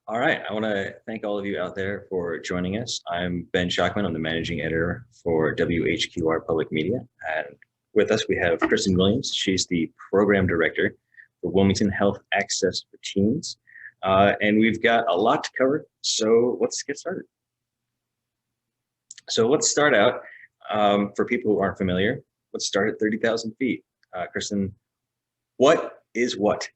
All right, I want to thank all of you out there for joining us. I'm Ben Schachtman. I'm the managing editor for WHQR Public Media. And with us, we have Cristen Williams. She's the program director for Wilmington Health Access for Teens. And we've got a lot to cover, so let's get started. So let's start out, for people who aren't familiar, let's start at 30,000 feet. Cristen, what is what?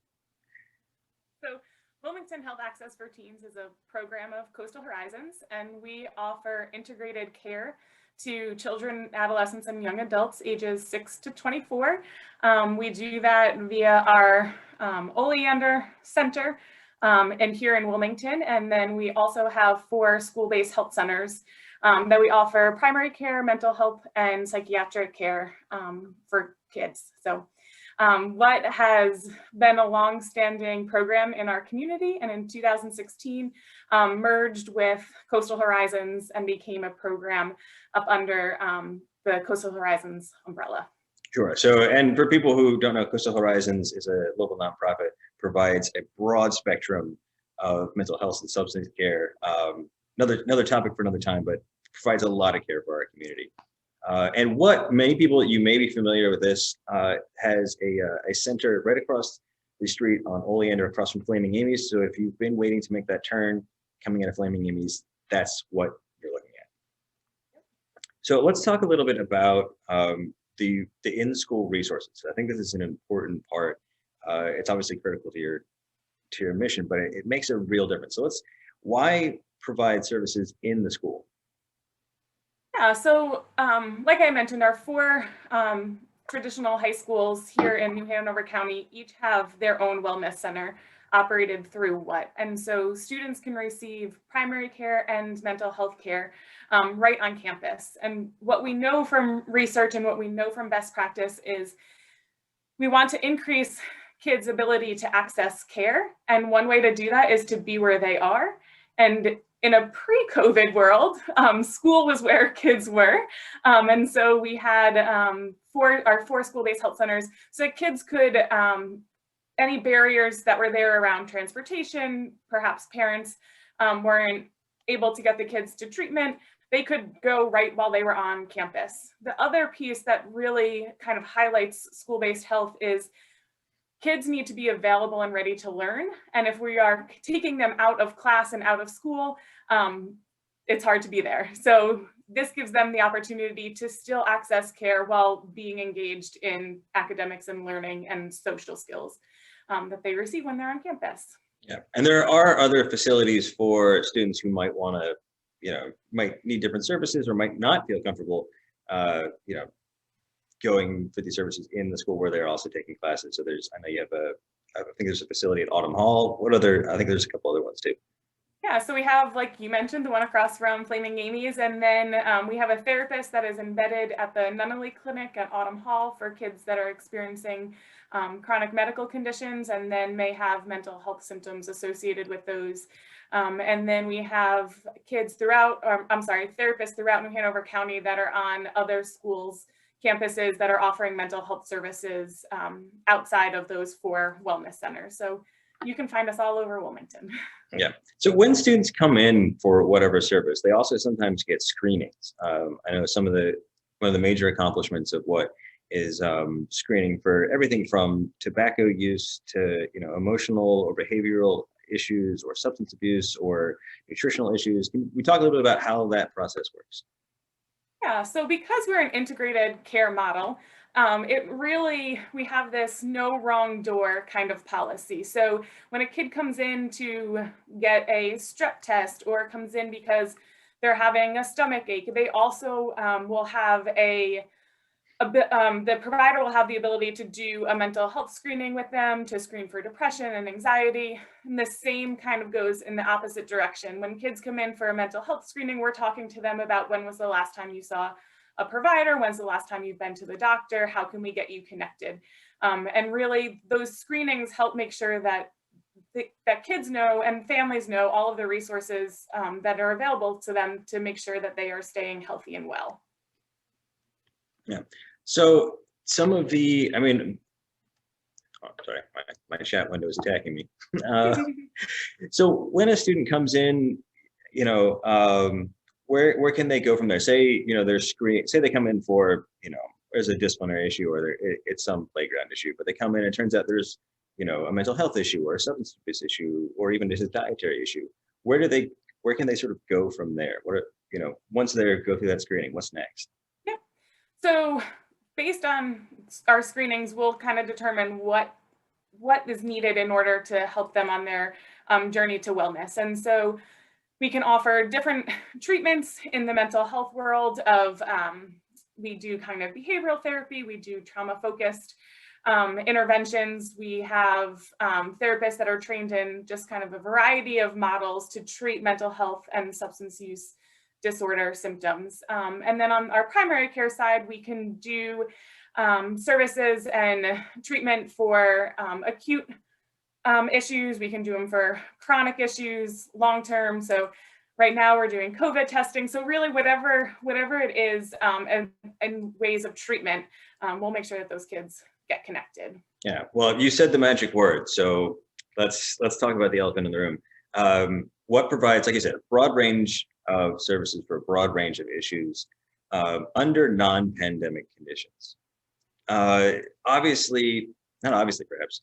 So Wilmington Health Access for Teens is a program of Coastal Horizons, and we offer integrated care to children, adolescents, and young adults ages 6 to 24. We do that via our Oleander Center and here in Wilmington, and then we also have 4 school-based health centers that we offer primary care, mental health, and psychiatric care for kids. So what has been a long-standing program in our community, and in 2016 merged with Coastal Horizons and became a program up under the Coastal Horizons umbrella. Sure. So, and for people who don't know, Coastal Horizons is a local nonprofit, provides a broad spectrum of mental health and substance care. Another topic for another time, but provides a lot of care for our community. And what many people, you may be familiar with this, has a center right across the street on Oleander, across from Flaming Amy's. So if you've been waiting to make that turn, coming out of Flaming Amy's, that's what you're looking at. So let's talk a little bit about the in-school resources. I think this is an important part. It's obviously critical to your mission, but it makes a real difference. So why provide services in the school? Yeah, so like I mentioned, our 4 traditional high schools here in New Hanover County each have their own wellness center operated through WHAT. And so students can receive primary care and mental health care right on campus. And what we know from research and what we know from best practice is we want to increase kids' ability to access care. And one way to do that is to be where they are. And in a pre-COVID world, school was where kids were. And so we had our 4 school-based health centers, so kids could, any barriers that were there around transportation, perhaps parents weren't able to get the kids to treatment, they could go right while they were on campus. The other piece that really kind of highlights school-based health is kids need to be available and ready to learn. And if we are taking them out of class and out of school, it's hard to be there. So this gives them the opportunity to still access care while being engaged in academics and learning and social skills that they receive when they're on campus. Yeah, and there are other facilities for students who might want to, might need different services or might not feel comfortable, going for these services in the school where they're also taking classes. So I know you have I think there's a facility at Autumn Hall. I think there's a couple other ones too. Yeah, so we have, like you mentioned, the one across from Flaming Amy's, and then we have a therapist that is embedded at the Nunnally Clinic at Autumn Hall for kids that are experiencing chronic medical conditions and then may have mental health symptoms associated with those. And then we have therapists throughout New Hanover County that are on other schools' campuses that are offering mental health services outside of those 4 wellness centers. So you can find us all over Wilmington. Yeah. So when students come in for whatever service, they also sometimes get screenings. I know one of the major accomplishments of what is screening for everything from tobacco use to emotional or behavioral issues or substance abuse or nutritional issues. Can we talk a little bit about how that process works? Yeah, so because we're an integrated care model, we have this no wrong door kind of policy. So when a kid comes in to get a strep test or comes in because they're having a stomach ache, they also will have the provider will have the ability to do a mental health screening with them to screen for depression and anxiety. And the same kind of goes in the opposite direction. When kids come in for a mental health screening, we're talking to them about when was the last time you saw a provider, when's the last time you've been to the doctor, how can we get you connected? And really those screenings help make sure that kids know and families know all of the resources that are available to them to make sure that they are staying healthy and well. Yeah. So some of Oh, sorry, my chat window is attacking me. Uh, so when a student comes in, you know, where can they go from there? Say, you know, say they come in for, you know, there's a disciplinary issue or it's some playground issue, but they come in and it turns out there's, you know, a mental health issue or a substance abuse issue or even just a dietary issue. Where can they sort of go from there? What are, you know, once they go through that screening, what's next? Yeah. So based on our screenings, we'll kind of determine what is needed in order to help them on their journey to wellness. And so we can offer different treatments in the mental health world of, we do kind of behavioral therapy, we do trauma-focused interventions. We have therapists that are trained in just kind of a variety of models to treat mental health and substance use disorder symptoms. And then on our primary care side, we can do services and treatment for acute issues. We can do them for chronic issues, long-term. So right now we're doing COVID testing. So really whatever it is and ways of treatment, we'll make sure that those kids get connected. Yeah, well, you said the magic word. So let's talk about the elephant in the room. What provides, like you said, a broad range of services for a broad range of issues under non-pandemic conditions. Obviously, not obviously perhaps,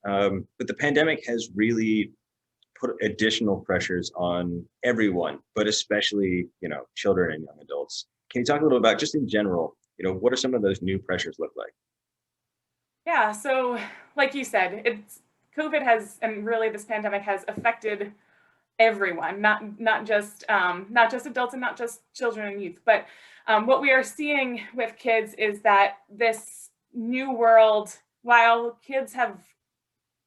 but the pandemic has really put additional pressures on everyone, but especially, you know, children and young adults. Can you talk a little about, just in general, you know, what are some of those new pressures look like? Yeah, so like you said, COVID has, and really this pandemic has affected everyone, not just adults and not just children and youth. But what we are seeing with kids is that this new world, while kids have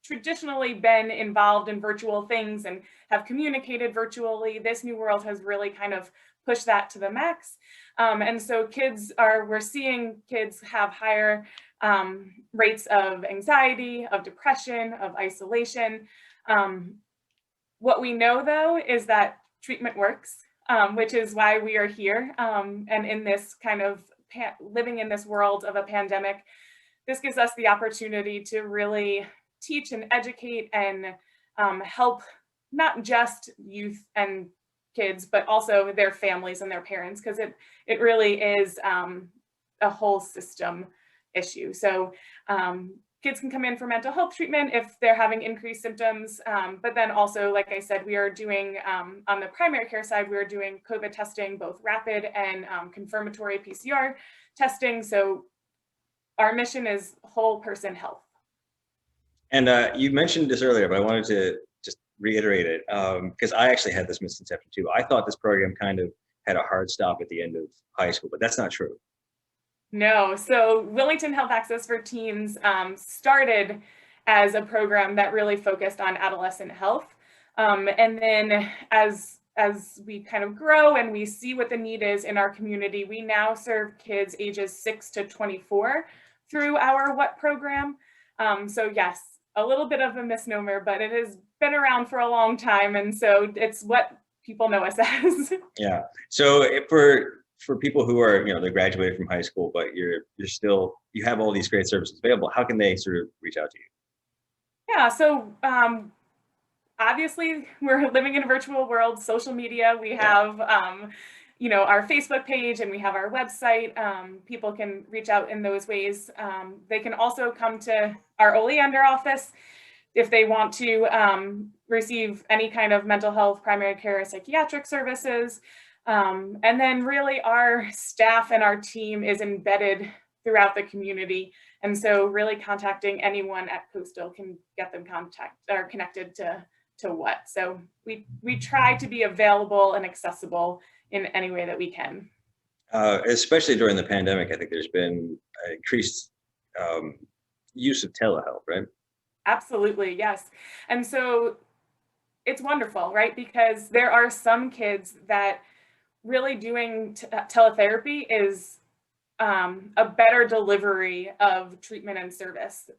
traditionally been involved in virtual things and have communicated virtually, this new world has really kind of pushed that to the max. And so we're seeing kids have higher rates of anxiety, of depression, of isolation. What we know, though, is that treatment works, which is why we are here. And in this kind of living in this world of a pandemic, this gives us the opportunity to really teach and educate and help not just youth and kids, but also their families and their parents, because it really is a whole system issue. So kids can come in for mental health treatment if they're having increased symptoms, but then also, like I said, we are doing, on the primary care side, we are doing COVID testing, both rapid and confirmatory PCR testing. So our mission is whole person health. And you mentioned this earlier, but I wanted to just reiterate it, because I actually had this misconception too. I thought this program kind of had a hard stop at the end of high school, but that's not true. No, so Wilmington Health Access for Teens started as a program that really focused on adolescent health. And then as we kind of grow and we see what the need is in our community, we now serve kids ages 6 to 24 through our WHAT program. So yes, a little bit of a misnomer, but it has been around for a long time. And so it's what people know us as. Yeah. So for people who are, you know, they graduated from high school, but you have all these great services available, how can they sort of reach out to you? Yeah, so obviously we're living in a virtual world, social media, we have, you know, our Facebook page and we have our website. People can reach out in those ways. They can also come to our Oleander office if they want to receive any kind of mental health, primary care, or psychiatric services. And then really our staff and our team is embedded throughout the community. And so really contacting anyone at Coastal can get them connected to WHAT. So we try to be available and accessible in any way that we can. Especially during the pandemic, I think there's been increased use of telehealth, right? Absolutely, yes. And so it's wonderful, right? Because there are some kids that really doing teletherapy is a better delivery of treatment and service.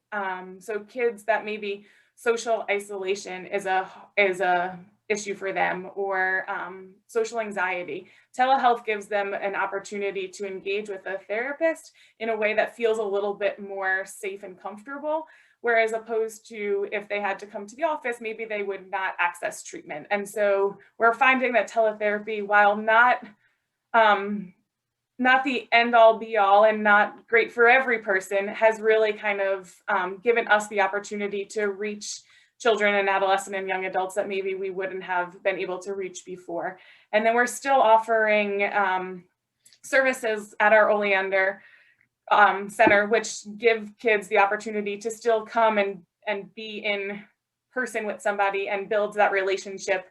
So kids that maybe social isolation is a issue for them, or social anxiety. Telehealth gives them an opportunity to engage with a therapist in a way that feels a little bit more safe and comfortable, whereas opposed to if they had to come to the office, maybe they would not access treatment. And so we're finding that teletherapy, while not the end all be all and not great for every person, has really kind of given us the opportunity to reach children and adolescent and young adults that maybe we wouldn't have been able to reach before. And then we're still offering services at our Oleander Center, which give kids the opportunity to still come and be in person with somebody and build that relationship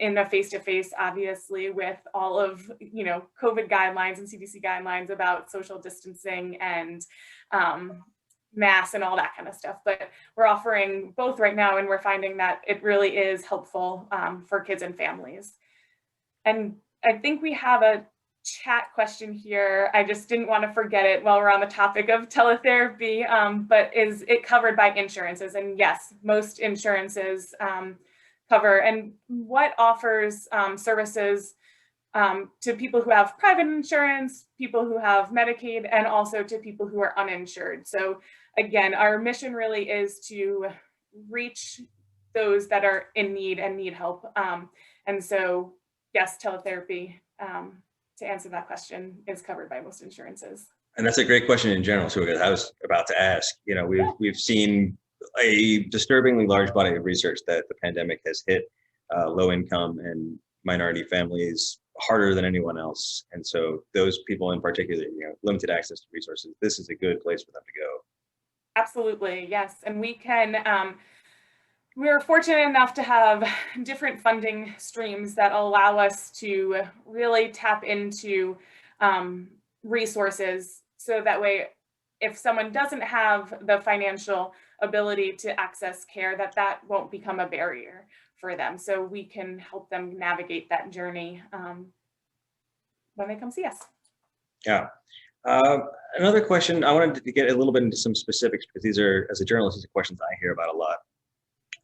in a face-to-face, obviously, with all of, COVID guidelines and CDC guidelines about social distancing and masks and all that kind of stuff. But we're offering both right now, and we're finding that it really is helpful for kids and families. And I think we have a chat question here. I just didn't want to forget it while we're on the topic of teletherapy, but is it covered by insurances? And yes, most insurances cover. And what offers services to people who have private insurance, people who have Medicaid, and also to people who are uninsured. So again, our mission really is to reach those that are in need and need help. And so yes, teletherapy, to answer that question, is covered by most insurances. And that's a great question in general, too, because I was about to ask, we've seen a disturbingly large body of research that the pandemic has hit low income and minority families harder than anyone else. And so those people in particular, limited access to resources, this is a good place for them to go. Absolutely, yes. And we're fortunate enough to have different funding streams that allow us to really tap into resources. So that way, if someone doesn't have the financial ability to access care, that won't become a barrier for them. So we can help them navigate that journey when they come see us. Yeah. Another question, I wanted to get a little bit into some specifics, because these are, as a journalist, these are questions I hear about a lot.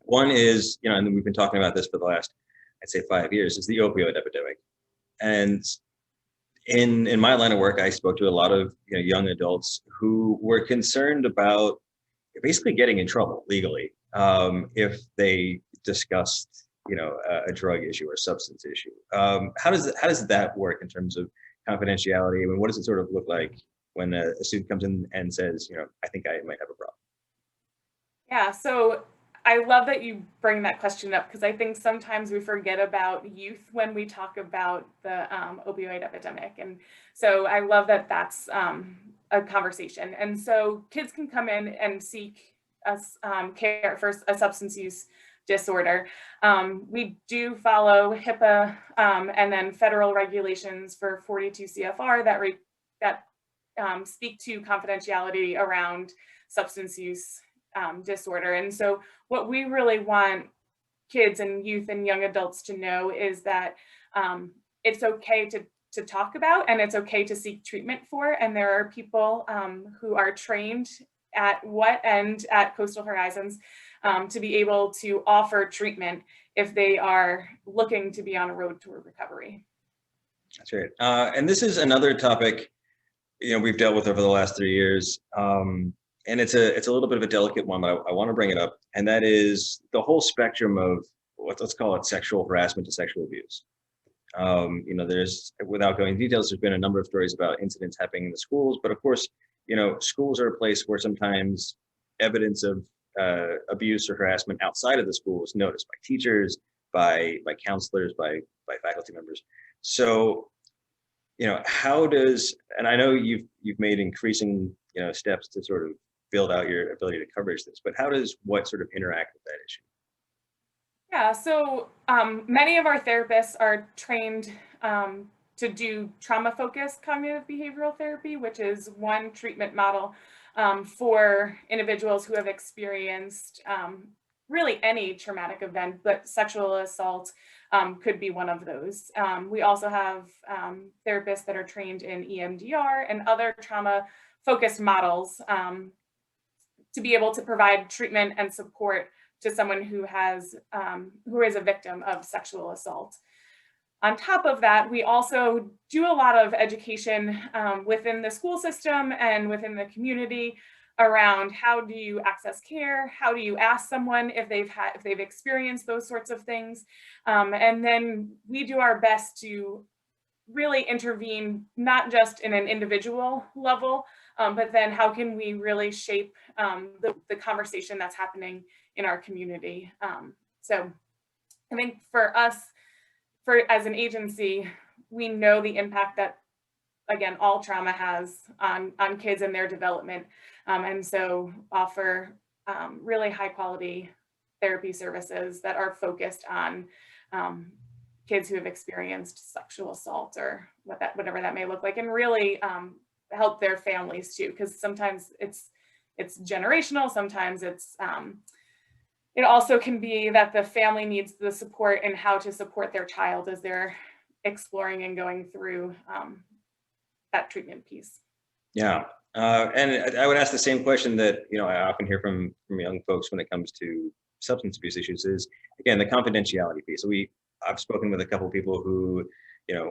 One is, and we've been talking about this for the last, I'd say 5 years, is the opioid epidemic. And in my line of work, I spoke to a lot of young adults who were concerned about basically getting in trouble legally if they discussed, a drug issue or substance issue. How does that work in terms of confidentiality? I mean, what does it sort of look like when a student comes in and says, I think I might have a problem? Yeah, so I love that you bring that question up, because I think sometimes we forget about youth when we talk about the opioid epidemic. And so I love that that's a conversation. And so kids can come in and seek us care for a substance use disorder. We do follow HIPAA and then federal regulations for 42 CFR that speak to confidentiality around substance use disorder. And so what we really want kids and youth and young adults to know is that it's okay to talk about, and it's okay to seek treatment for. And there are people who are trained at at Coastal Horizons to be able to offer treatment if they are looking to be on a road toward recovery. That's right. And this is another topic, we've dealt with over the last 3 years. And it's a little bit of a delicate one, but I want to bring it up. And that is the whole spectrum of let's call it sexual harassment to sexual abuse. There's, without going into details, there's been a number of stories about incidents happening in the schools, but of course, schools are a place where sometimes evidence of abuse or harassment outside of the school is noticed by teachers, by counselors, by faculty members. So, how does, and I know you've made increasing steps to sort of build out your ability to coverage this, but how does what sort of interact with that issue? Yeah, so many of our therapists are trained to do trauma-focused cognitive behavioral therapy, which is one treatment model for individuals who have experienced really any traumatic event, but sexual assault could be one of those. We also have therapists that are trained in EMDR and other trauma-focused models to be able to provide treatment and support to someone who is a victim of sexual assault. On top of that, we also do a lot of education within the school system and within the community around how do you access care, how do you ask someone if they've experienced those sorts of things, and then we do our best to really intervene, not just in an individual level, but then how can we really shape the conversation that's happening in our community. So I think for us, as an agency, we know the impact that, again, all trauma has on kids and their development. And so offer really high quality therapy services that are focused on kids who have experienced sexual assault or whatever that may look like, and really help their families too, because sometimes it's generational, sometimes it also can be that the family needs the support and how to support their child as they're exploring and going through that treatment piece. Yeah, and I would ask the same question that I often hear from young folks when it comes to substance abuse issues is, again, the confidentiality piece. So I've spoken with a couple of people who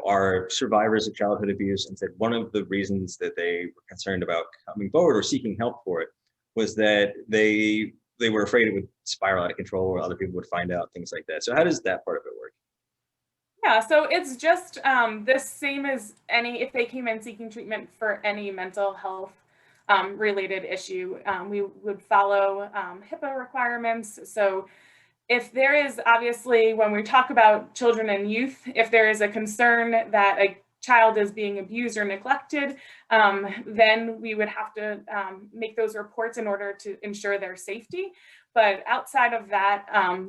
are survivors of childhood abuse, and said one of the reasons that they were concerned about coming forward or seeking help for it was that they were afraid it would spiral out of control, or other people would find out, things like that. So how does that part of it work? Yeah, so it's just the same as if they came in seeking treatment for any mental health related issue. We would follow HIPAA requirements. So if there is, obviously, when we talk about children and youth, if there is a concern that a child is being abused or neglected, then we would have to make those reports in order to ensure their safety. But outside of that,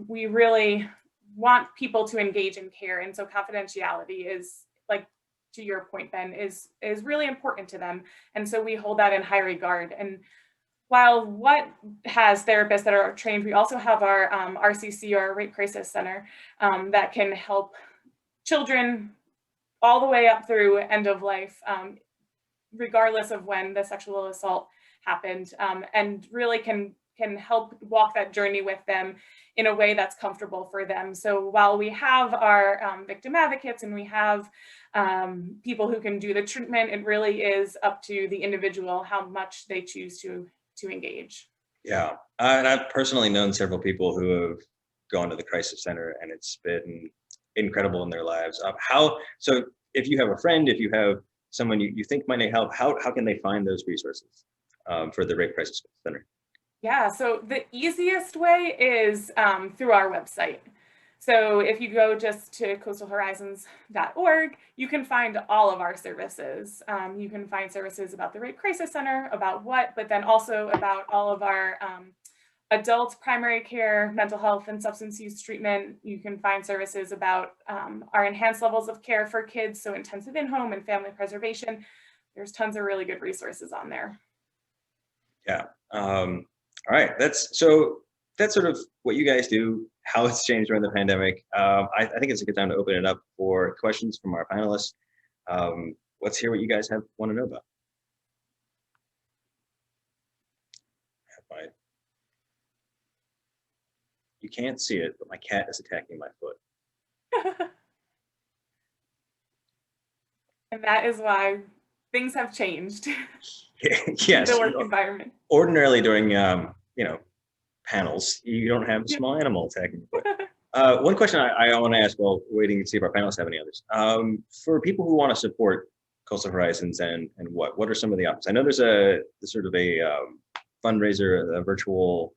we really want people to engage in care. And so confidentiality is, like, to your point, Ben, is really important to them. And so we hold that in high regard. And while WHAT has therapists that are trained, we also have our RCC, or Rape Crisis Center, that can help children all the way up through end of life, regardless of when the sexual assault happened, and really can help walk that journey with them in a way that's comfortable for them. So while we have our victim advocates and we have people who can do the treatment, it really is up to the individual how much they choose to engage. Yeah, and I've personally known several people who have gone to the crisis center, and it's been incredible in their lives. So if you have a friend, if you have someone you think might need help, how can they find those resources for the Rape Crisis Center? Yeah, so the easiest way is through our website. So if you go just to coastalhorizons.org, you can find all of our services. You can find services about the Rape Crisis Center, about WHAT, but then also about all of our adult primary care, mental health, and substance use treatment. You can find services about our enhanced levels of care for kids, so intensive in-home and family preservation. There's tons of really good resources on there. Yeah. All right. That's sort of what you guys do, how it's changed during the pandemic. I think it's a good time to open it up for questions from our panelists. Let's hear what you guys want to know about. You can't see it, but my cat is attacking my foot. And that is why things have changed. Yes. The work environment. Ordinarily during panels, you don't have a small animal attacking your foot. One question I want to ask while waiting to see if our panelists have any others. For people who want to support Coastal Horizons and what are some of the options? I know there's a sort of a fundraiser, a virtual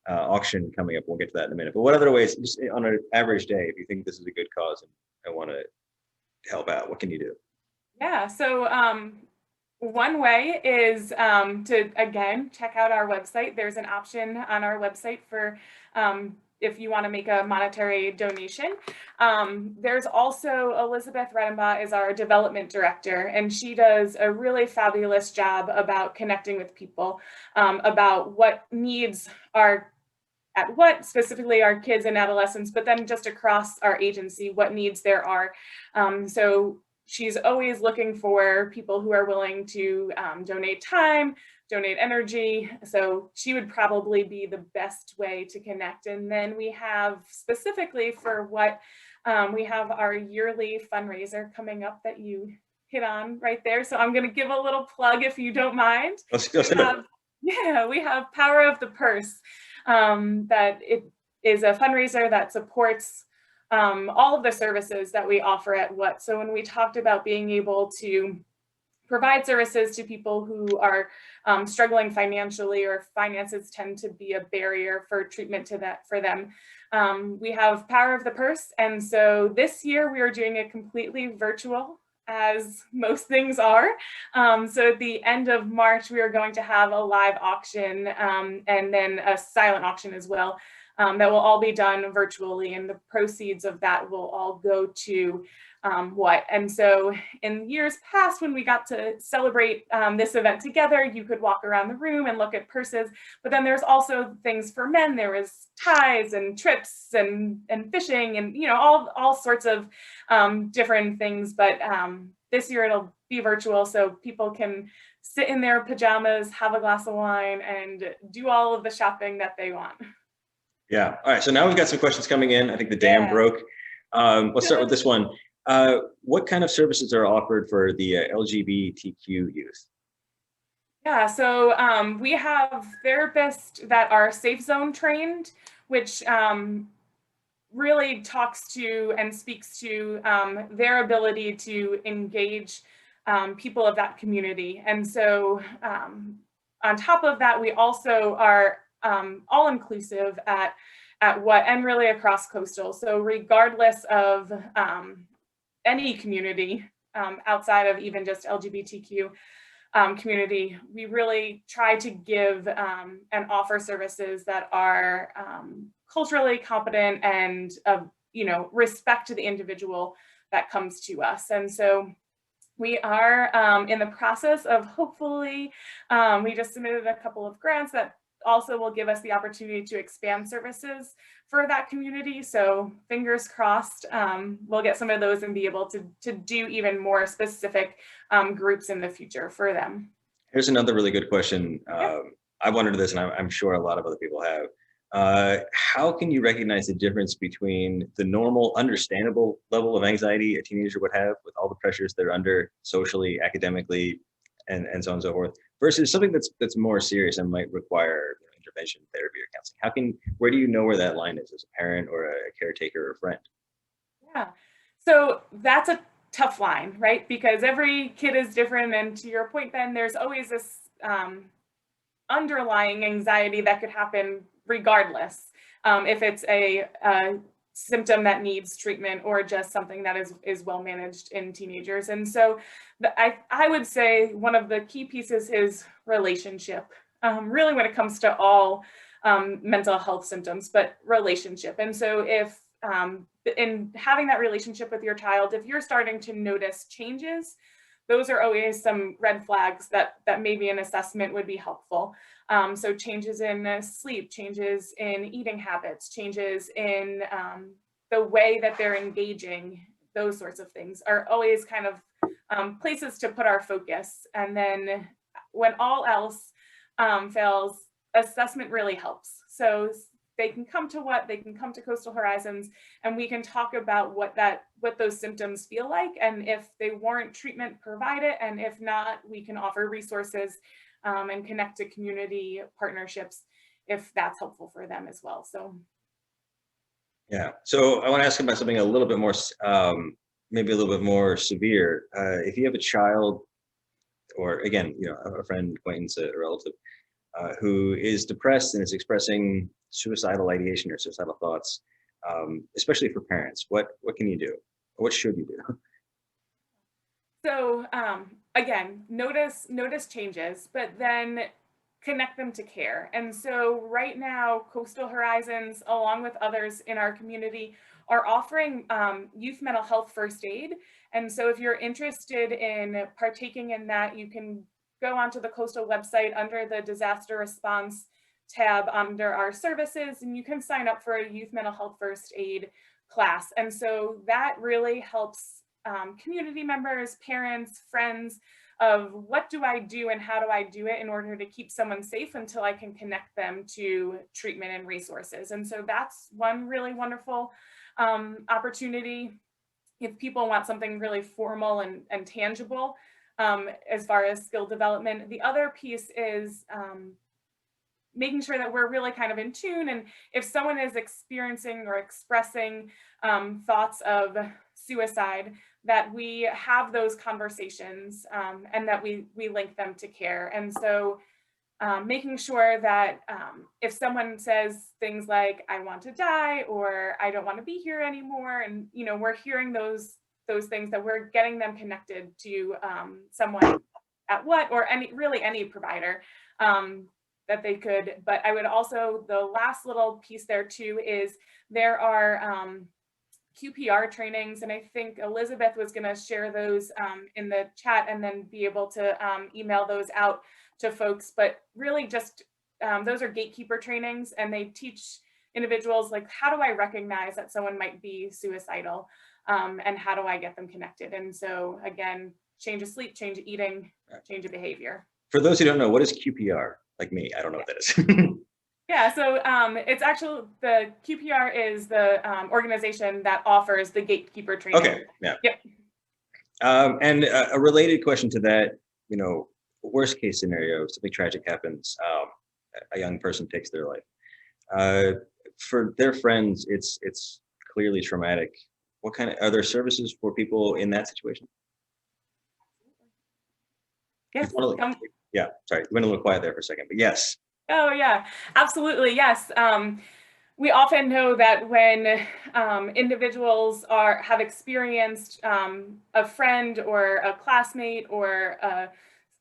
auction coming up. We'll get to that in a minute. But what other ways, just on an average day, if you think this is a good cause and want to help out, what can you do? Yeah, so one way is to, again, check out our website. There's an option on our website for if you want to make a monetary donation. There's also Elizabeth Redenbaugh is our development director, and she does a really fabulous job about connecting with people about what needs are at WHAT, specifically our kids and adolescents, but then just across our agency, what needs there are. So she's always looking for people who are willing to donate time, donate energy. So she would probably be the best way to connect. And then we have, specifically for WHAT, we have our yearly fundraiser coming up that you hit on right there. So I'm going to give a little plug if you don't mind. Let's go. Yeah, we have Power of the Purse, that it is a fundraiser that supports all of the services that we offer at What. So when we talked about being able to provide services to people who are struggling financially, or finances tend to be a barrier for treatment to that for them. We have Power of the Purse, and so this year we are doing it completely virtual, as most things are. So at the end of March, we are going to have a live auction, and then a silent auction as well. That will all be done virtually, and the proceeds of that will all go to What. And so in years past, when we got to celebrate this event together, you could walk around the room and look at purses, but then there's also things for men. There was ties and trips and fishing, and all sorts of different things. But this year it'll be virtual, so people can sit in their pajamas, have a glass of wine, and do all of the shopping that they want. Yeah. All right. So now we've got some questions coming in. I think the dam broke. Let's start with this one. What kind of services are offered for the LGBTQ youth? Yeah, so we have therapists that are safe zone trained, which really talks to and speaks to their ability to engage people of that community. And so on top of that, we also are all inclusive at What, and really across Coastal. So regardless of any community outside of even just LGBTQ community, we really try to give and offer services that are culturally competent and respect to the individual that comes to us. And so we are in the process of, hopefully, we just submitted a couple of grants that also will give us the opportunity to expand services for that community. So fingers crossed, we'll get some of those and be able to do even more specific groups in the future for them. Here's another really good question. I wondered this, and I'm sure a lot of other people have. How can you recognize the difference between the normal, understandable level of anxiety a teenager would have with all the pressures they're under socially, academically, and so on and so forth, versus something that's more serious and might require intervention, therapy, or counseling? Where do you know where that line is as a parent or a caretaker or a friend? Yeah, so that's a tough line, right? Because every kid is different, and to your point, Ben, there's always this underlying anxiety that could happen regardless, if it's a symptom that needs treatment or just something that is well managed in teenagers. And so I would say one of the key pieces is relationship, really when it comes to all mental health symptoms, but relationship. And so if in having that relationship with your child, if you're starting to notice changes, those are always some red flags that maybe an assessment would be helpful. So changes in sleep, changes in eating habits, changes in the way that they're engaging, those sorts of things are always kind of places to put our focus. And then when all else fails, assessment really helps. So they can come to What, they can come to Coastal Horizons, and we can talk about what those symptoms feel like, and if they warrant treatment, provide it, and if not, we can offer resources and connect to community partnerships if that's helpful for them as well. So yeah, so I want to ask about something a little bit more, maybe a little bit more severe. If you have a child, or again, a friend, acquaintance, a relative, who is depressed and is expressing suicidal ideation or suicidal thoughts, especially for parents, what can you do? What should you do? So again, notice changes, but then connect them to care. And so right now, Coastal Horizons, along with others in our community, are offering youth mental health first aid. And so if you're interested in partaking in that, you can go onto the Coastal website under the disaster response tab under our services, and you can sign up for a youth mental health first aid class. And so that really helps community members, parents, friends, of what do I do and how do I do it in order to keep someone safe until I can connect them to treatment and resources. And so that's one really wonderful opportunity. If people want something really formal and tangible as far as skill development, the other piece is making sure that we're really kind of in tune. And if someone is experiencing or expressing thoughts of suicide, that we have those conversations and that we link them to care. And so making sure that if someone says things like, I want to die, or I don't want to be here anymore, and we're hearing those things, that we're getting them connected to someone at or any provider that they could. But I would also, the last little piece there too is there are QPR trainings, and I think Elizabeth was going to share those in the chat and then be able to email those out to folks. But really just those are gatekeeper trainings, and they teach individuals like, how do I recognize that someone might be suicidal, and how do I get them connected? And so again, change of sleep, change of eating, change of behavior. For those who don't know, what is QPR? Like me, I don't know what that is. Yeah, so it's actually, the QPR is the organization that offers the gatekeeper training. Okay, yeah. Yep. And a related question to that, worst case scenario, something tragic happens, a young person takes their life. For their friends, it's clearly traumatic. What kind of, are there services for people in that situation? Yes. Yeah, sorry, you went a little quiet there for a second, but yes. Oh yeah, absolutely, yes. We often know that when individuals have experienced a friend or a classmate or a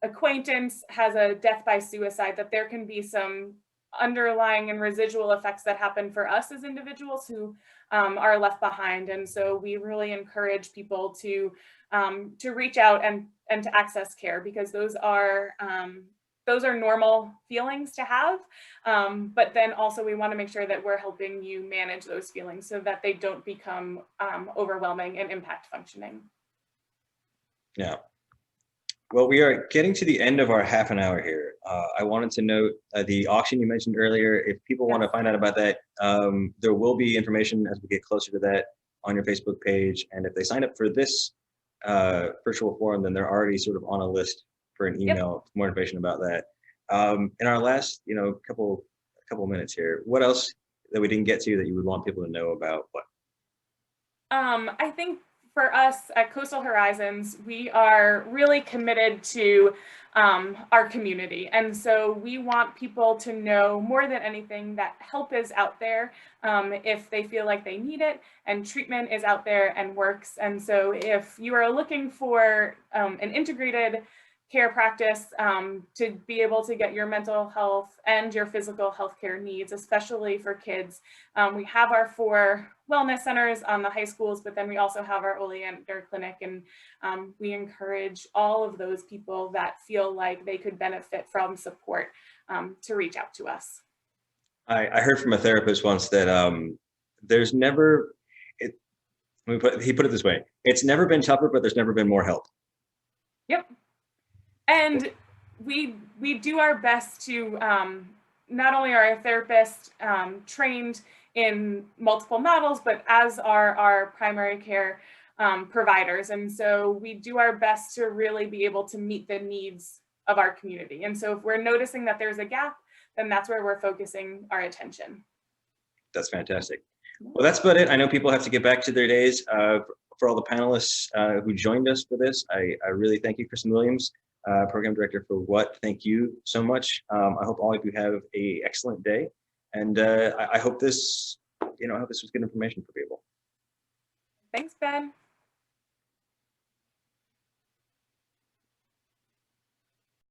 acquaintance has a death by suicide, that there can be some underlying and residual effects that happen for us as individuals who are left behind. And so we really encourage people to reach out and to access care, because those are normal feelings to have. But then also we want to make sure that we're helping you manage those feelings so that they don't become overwhelming and impact functioning. Yeah. Well, we are getting to the end of our half an hour here. I wanted to note the auction you mentioned earlier. If people want to find out about that, there will be information as we get closer to that on your Facebook page. And if they sign up for this virtual forum, then they're already sort of on a list for an email, more information about that. In our last, couple minutes here, what else that we didn't get to that you would want people to know about? What? I think for us at Coastal Horizons, we are really committed to our community. And so we want people to know more than anything that help is out there if they feel like they need it, and treatment is out there and works. And so if you are looking for an integrated care practice to be able to get your mental health and your physical health care needs, especially for kids. We have our 4 wellness centers on the high schools, but then we also have our Oleander Clinic, and we encourage all of those people that feel like they could benefit from support to reach out to us. I heard from a therapist once that there's never, he put it this way, it's never been tougher, but there's never been more help. Yep. And we do our best to, not only are our therapists trained in multiple models, but as are our primary care providers. And so we do our best to really be able to meet the needs of our community. And so if we're noticing that there's a gap, then that's where we're focusing our attention. That's fantastic. Well, that's about it. I know people have to get back to their days. For all the panelists who joined us for this, I really thank you, Cristen Williams, Program Director for WHAT. Thank you so much. I hope all of you have an excellent day. And I hope this, I hope this was good information for people. Thanks, Ben.